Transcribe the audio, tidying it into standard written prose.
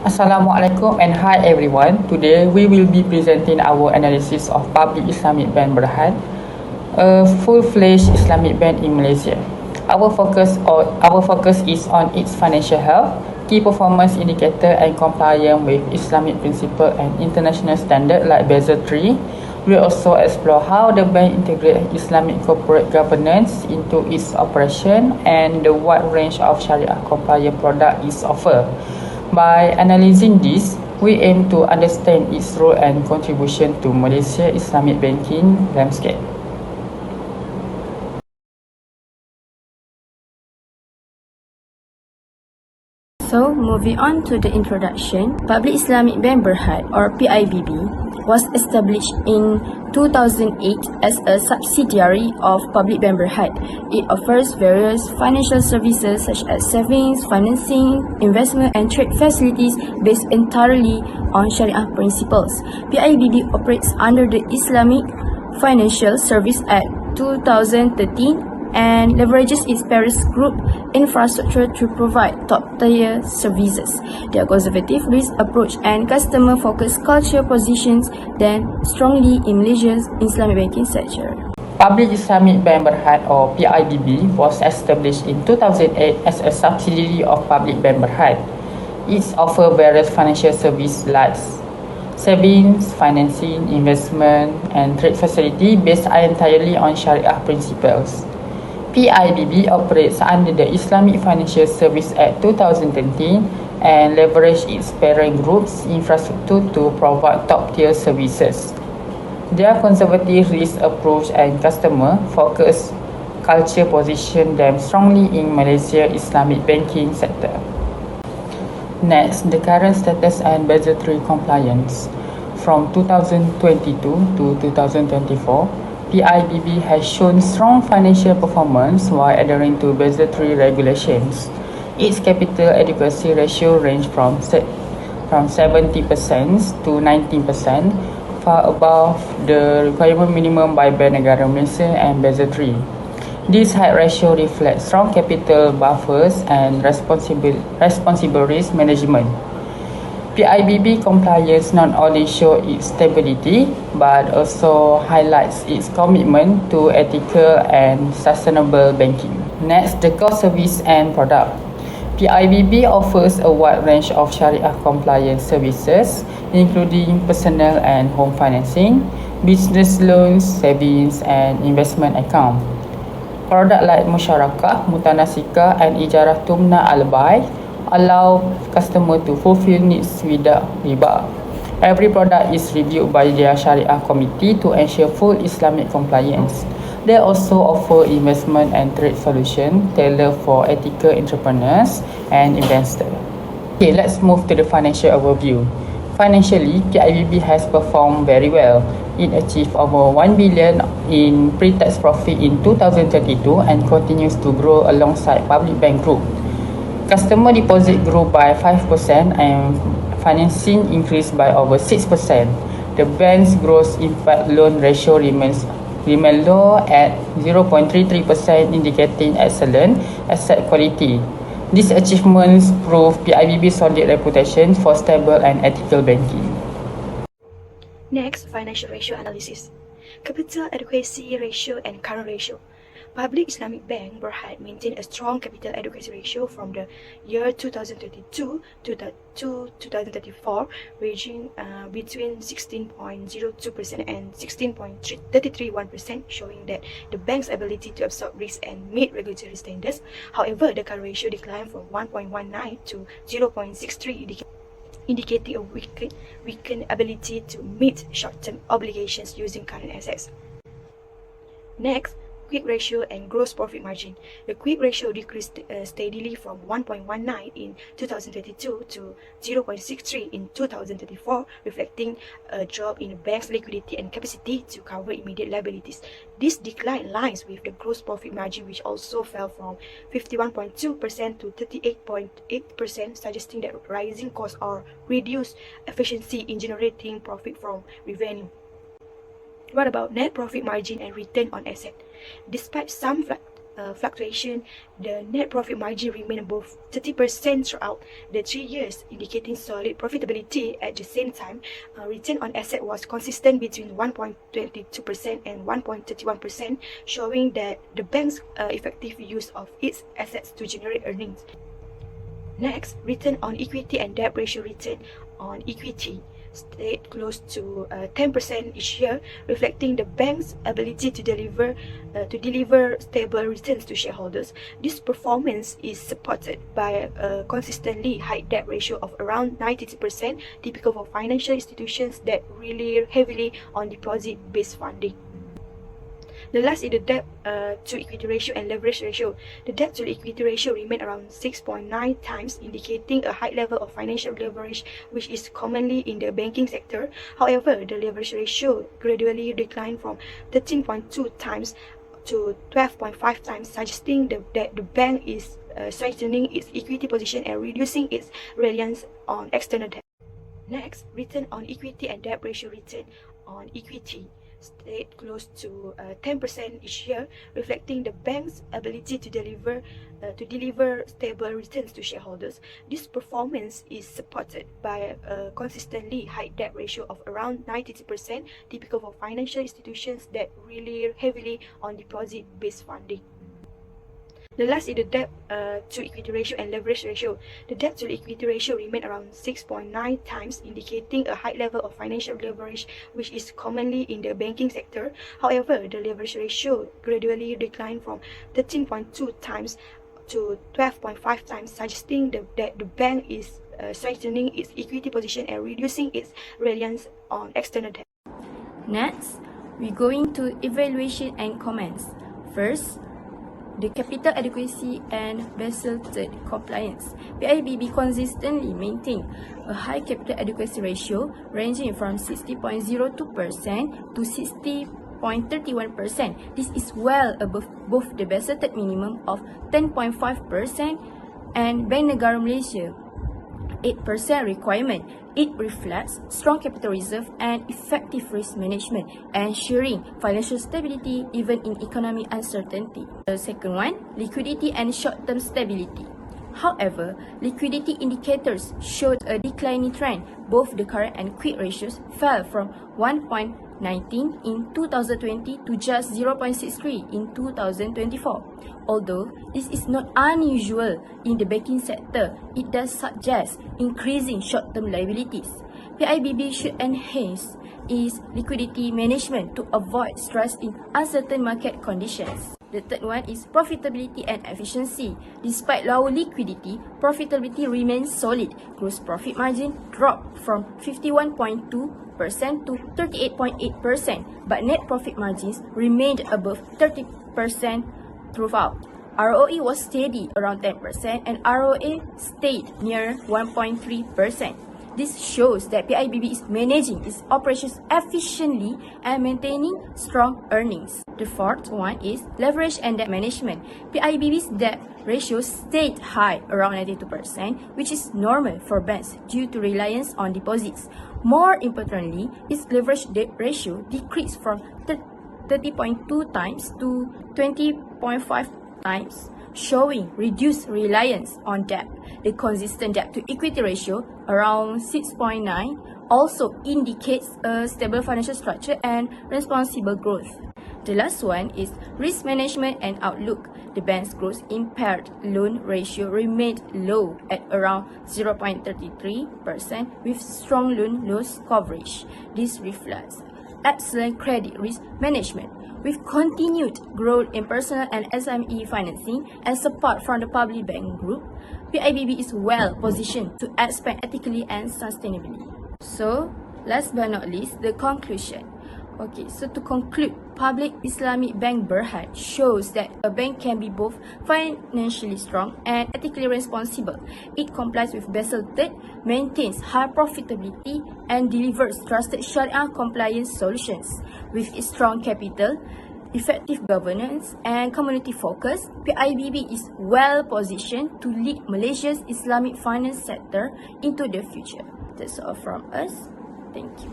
Assalamualaikum and hi everyone. Today we will be presenting our analysis of Public Islamic Bank Berhad, a full-fledged Islamic bank in Malaysia. Our focus is on its financial health, key performance indicator and compliance with Islamic principle and international standard like Basel III. We also explore how the bank integrates Islamic corporate governance into its operation and the wide range of Sharia compliant product is offered. By analyzing this, we aim to understand its role and contribution to Malaysia Islamic banking landscape. So, moving on to the introduction, Public Islamic Bank Berhad or PIBB was established in 2008 as a subsidiary of Public Bank Berhad. It offers various financial services such as savings, financing, investment and trade facilities based entirely on Sharia principles. PIBB operates under the Islamic Financial Service Act 2013 and leverages its Paris Group infrastructure to provide top-tier services. Their conservative risk approach and customer-focused culture positions them strongly in Malaysia's Islamic banking sector. Public Islamic Bank Berhad or PIBB was established in 2008 as a subsidiary of Public Bank Berhad. It offers various financial services like savings, financing, investment and trade facility based entirely on Sharia principles. PIBB operates under the Islamic Financial Service Act 2013 and leverages its parent group's infrastructure to provide top-tier services. Their conservative risk approach and customer-focused culture position them strongly in Malaysia's Islamic banking sector. Next, the current status and Basel III compliance. From 2022 to 2024, PIBB has shown strong financial performance while adhering to Basel III regulations. Its capital adequacy ratio ranged from 70% to 19%, far above the requirement minimum by Bank Negara Malaysia and Basel III. This high ratio reflects strong capital buffers and responsible risk management. PIBB compliance not only shows its stability but also highlights its commitment to ethical and sustainable banking. Next, the core service and product. PIBB offers a wide range of Sharia compliance services, including personal and home financing, business loans, savings, and investment account. Product like Musyarakah, Mutanasika, and Ijarah Tumna Al-Bay allow customer to fulfill needs without riba. Every product is reviewed by their Sharia committee to ensure full Islamic compliance. They also offer investment and trade solutions tailored for ethical entrepreneurs and investors. Okay, let's move to the financial overview. Financially, PIBB has performed very well. It achieved over 1 billion in pre-tax profit in 2022 and continues to grow alongside Public Bank Group. Customer deposit grew by 5% and financing increased by over 6%. The bank's gross impact loan ratio remains low at 0.33%, indicating excellent asset quality. These achievements prove PIBB's solid reputation for stable and ethical banking. Next, financial ratio analysis. Capital adequacy ratio and current ratio. Public Islamic Bank Berhad maintained a strong capital adequacy ratio from the year 2022 to 2034, ranging between 16.02% and 16.331%, showing that the bank's ability to absorb risk and meet regulatory standards. However, the current ratio declined from 1.19 to 0.63, indicating a weakened ability to meet short-term obligations using current assets. Next, quick ratio and gross profit margin. The quick ratio decreased steadily from 1.19 in 2022 to 0.63 in 2034, reflecting a drop in the bank's liquidity and capacity to cover immediate liabilities. This decline aligns with the gross profit margin, which also fell from 51.2% to 38.8%, suggesting that rising costs or reduced efficiency in generating profit from revenue. What about net profit margin and return on asset? Despite some fluctuation, the net profit margin remained above 30% throughout the 3 years, indicating solid profitability. At the same time, return on asset was consistent between 1.22% and 1.31%, showing that the bank's effective use of its assets to generate earnings. Next, return on equity and debt ratio. Return on equity stayed close to 10% each year, reflecting the bank's ability to deliver stable returns to shareholders. This performance is supported by a consistently high debt ratio of around 92%, typical for financial institutions that rely heavily on deposit-based funding. The last is the debt to equity ratio and leverage ratio. The debt to equity ratio remained around 6.9 times, indicating a high level of financial leverage, which is commonly in the banking sector. However, the leverage ratio gradually declined from 13.2 times to 12.5 times, suggesting that the bank is strengthening its equity position and reducing its reliance on external debt. Next, return on equity and debt ratio. Return on equity stayed close to 10% each year, reflecting the bank's ability to deliver stable returns to shareholders. This performance is supported by a consistently high debt ratio of around 92%, typical for financial institutions that rely heavily on deposit-based funding. The last is the debt to equity ratio and leverage ratio. The debt to equity ratio remained around 6.9 times, indicating a high level of financial leverage, which is commonly in the banking sector. However, the leverage ratio gradually declined from 13.2 times to 12.5 times, suggesting that the bank is strengthening its equity position and reducing its reliance on external debt. Next, we go into evaluation and comments. First, the capital adequacy and Basel III compliance. PIBB consistently maintained a high capital adequacy ratio ranging from 60.02% to 60.31%. This is well above both the Basel III minimum of 10.5% and Bank Negara Malaysia 8% requirement. It reflects strong capital reserve and effective risk management, ensuring financial stability even in economic uncertainty. The second one, liquidity and short-term stability. However, liquidity indicators showed a declining trend. Both the current and quick ratios fell from 1.19 in 2020 to just 0.63 in 2024. Although this is not unusual in the banking sector, it does suggest increasing short-term liabilities. PIBB should enhance its liquidity management to avoid stress in uncertain market conditions. The third one is profitability and efficiency. Despite lower liquidity, profitability remains solid. Gross profit margin dropped from 51.2% to 38.8%, but net profit margins remained above 30% throughout. ROE was steady around 10% and ROA stayed near 1.3%. This shows that PIBB is managing its operations efficiently and maintaining strong earnings. The fourth one is leverage and debt management. PIBB's debt ratio stayed high around 92%, which is normal for banks due to reliance on deposits. More importantly, its leverage debt ratio decreased from 30.2 times to 20.5 times, showing reduced reliance on debt. The consistent debt to equity ratio, around 6.9, also indicates a stable financial structure and responsible growth. The last one is risk management and outlook. The bank's gross impaired loan ratio remained low at around 0.33% with strong loan loss coverage. This reflects excellent credit risk management. With continued growth in personal and SME financing and support from the public bank group, PIBB is well positioned to expand ethically and sustainably. So, last but not least, the conclusion. Okay, so to conclude, Public Islamic Bank Berhad shows that a bank can be both financially strong and ethically responsible. It complies with Basel III, maintains high profitability, and delivers trusted Sharia compliance solutions. With its strong capital, effective governance, and community focus, PIBB is well positioned to lead Malaysia's Islamic finance sector into the future. That's all from us. Thank you.